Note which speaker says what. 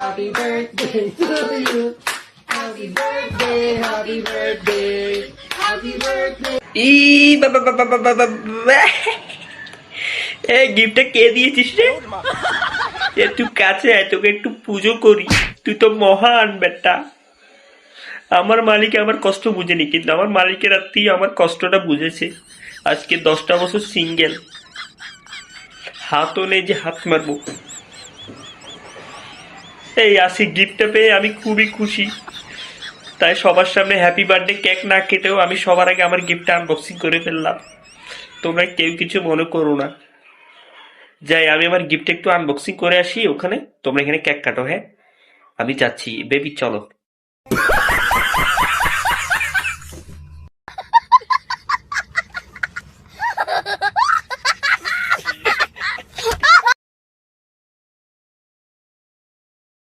Speaker 1: Happy birthday to you. Happy birthday, happy birthday, happy birthday.
Speaker 2: ই বাবা বাবা বাবা বাবা এ গিফটটা কে দিয়েছিস রে? একটু কাছে আয়, তোকে একটু পুজো করি। তুই তো মহান বেটা। আমার মালিক আমার কষ্ট বুঝেনি, কিন্তু আমার মালিকের আত্মীয় আমার কষ্টটা বুঝেছে। আজকে 10টা বছর সিঙ্গেল, হাতও নেই যে হাত মারবো। এই আসি, গিফটটা পেয়ে আমি খুবই খুশি। তাই সবার সামনে হ্যাপি বার্থডে কেক না কেটেও আমি সবার আগে আমার গিফটটা আনবক্সিং করে ফেললাম। তোমরা কেউ কিছু মনে করো না। যাই, আমি আমার গিফট একটু আনবক্সিং করে আসি ওখানে। তোমরা এখানে কেক কাটো, হ্যাঁ? আমি যাচ্ছি, বেবি চলো।